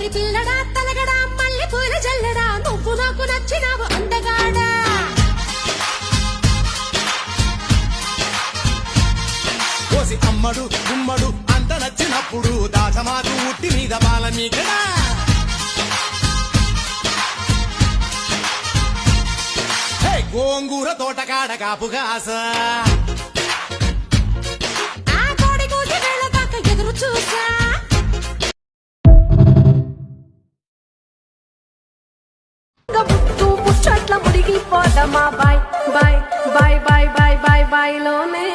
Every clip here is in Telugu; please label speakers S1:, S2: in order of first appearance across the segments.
S1: మరి పిల్లడా తలగడా మల్లె పూల జల్లడా నువ్వు నాకు నచ్చినావు అందగాడా
S2: కోసి అమ్మడు గుమ్మడు అంత నచ్చినప్పుడు దాచమాకు ఉట్టి మీద బాల మీకడా గోంగూర తోటకాడ కాపుగాస
S1: ఆ కోడి కూసి వేళ దాకా ఎదురు చూసా ముట్టు ముచ్చట్ల మురిగిపోదమా bye bye bye bye bye bye bye లోనే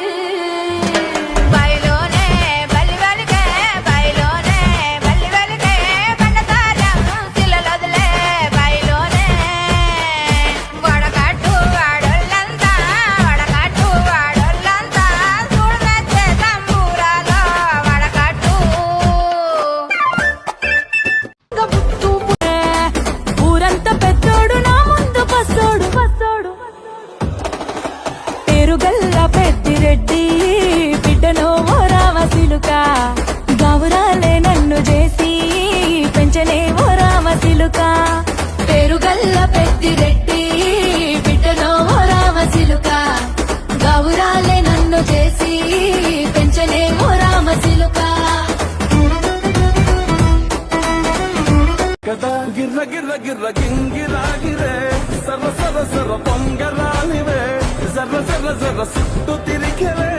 S3: పేరుగల్లా పెద్దిరెడ్డి బిడ్డనో రామసిలుక గౌరాలే నన్ను చేసి పెంచనే ఓ రామసిలుక పేరుగల్లా పెద్దిరెడ్డి బిడ్డనో రామసిలుక గౌరాలే నన్ను చేసి పెంచనే ఓ రామసిలుక
S4: కదా గిర్ర గిర్ర గిర్ర గింగిరాగిరే సర సర సర పొంగరాలివే జర్ర జర్ర జర్ర సుట్టు తిరిగలే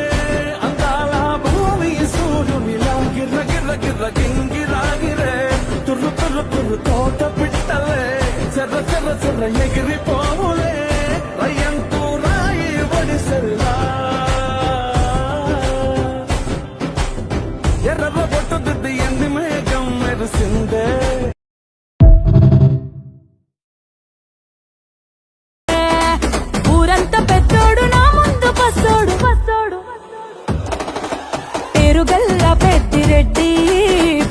S4: అందాల భూమి సూర్యునిలా గిర్ర గిర్ర గిర్ర గింగిరాగిరే తుర్రు తుర్రు తుర్రు తోట పిట్టలే జర్ర జర్ర జర్ర ఎగిరిపోలే రయ్యంతూ రాయి ఒడిసెల్లా ఎర్ర బొట్టు దిద్ది ఎండి మేఘం మెరిసిందే
S3: పేరుగల్లా పెద్దిరెడ్డి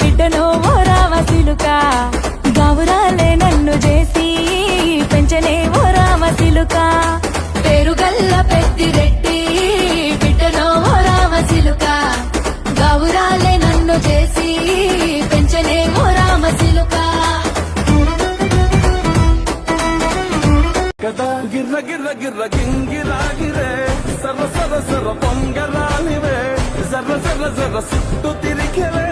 S3: బిడ్డనో రామసిలుక గౌరాలే నన్ను చేసి పెంచనే ఓ రామసిలుక పేరుగల్లా పెద్దిరెడ్డి బిడ్డనో రామసిలుక గౌరాలే నన్ను చేసి పెంచనే ఓ రామసిలుక
S4: కదా గిర్ర గిర్ర గిర్ర గింగిరాగిరే సర సర సర పొంగరాలివే జర్ర జర్ర జర్ర సుట్టు తిరిగలే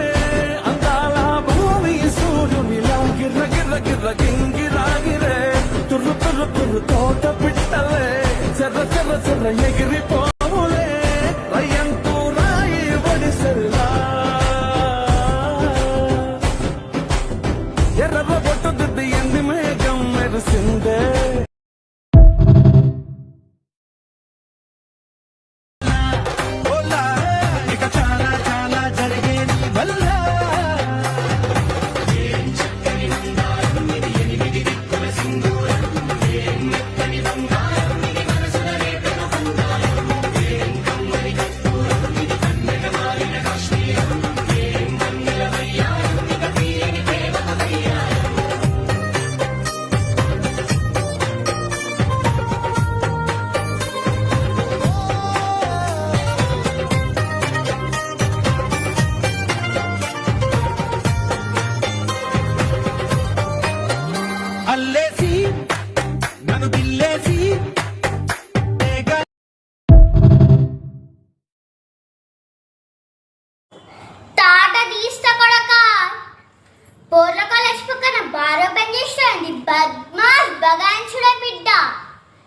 S4: అందాల భూమి సూర్యునిలా గిర్ర గిర్ర గిర్ర గింగిరాగిరే తుర్రు తుర్రు తుర్రు తోట పిట్టలే జర్ర జర్ర జర్ర ఎగిరిపోలే రయ్యంతూ రాయి ఒడిసెల్లా ఎర్ర బొట్టు దిద్ది ఎండి మేఘం మెరిసిందే
S2: అల్లేసి నన్ను గిల్లేసి
S5: తాట తీస్తా కొడక పోర్ల కాలేజ్ పక్కన బారో పని చేస్తుంది బద్మాస్ బగాయించుడే బిడ్డ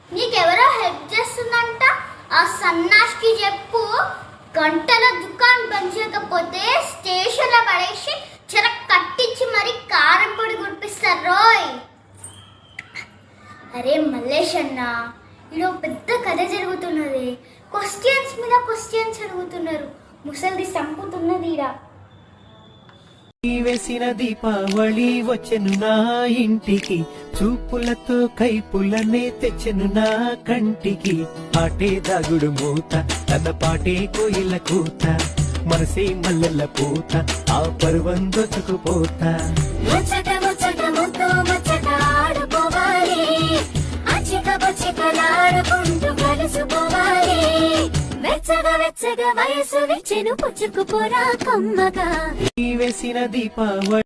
S5: నీకెవరో హెల్ప్ చేస్తుందంట ఆ సన్నాష్కి చెప్పు గంటల దుకాణం బంద్ చేయకపోతే స్టేషన్ లో పడేసి చెర కట్టించి మరి కారం పొడి గుడిపిస్తారు రోయ్. అరే మల్లేష్ అన్న ఈడో పెద్ద కథ జరుగుతున్నది, క్వశ్చన్స్ మీద క్వశ్చన్స్ అడుగుతున్నారు, ముసలిది సంపుతున్నది ఈడ.
S6: వేసిన దీపావళి వచ్చెను నా ఇంటికి, చూపులతో కైపులనే తెచ్చెను నా కంటికి. పాటే దాగుడు మూత తన పాటే కోయిల కూత, మనసే మల్లెల పూత ఆ పర్వం దొచ్చుకుపోతా.
S5: ముచ్చట ముచ్చట ముద్దు ముచ్చట ఆడుకోవాలి, అచ్చిక బుచ్చికలాడుకుంటూ కలుసుకోవాలి. వెచ్చగా వెచ్చగా వయసు విచ్చెను పుచ్చుకుపోరా కమ్మగా.
S6: వేసిన దీపావళి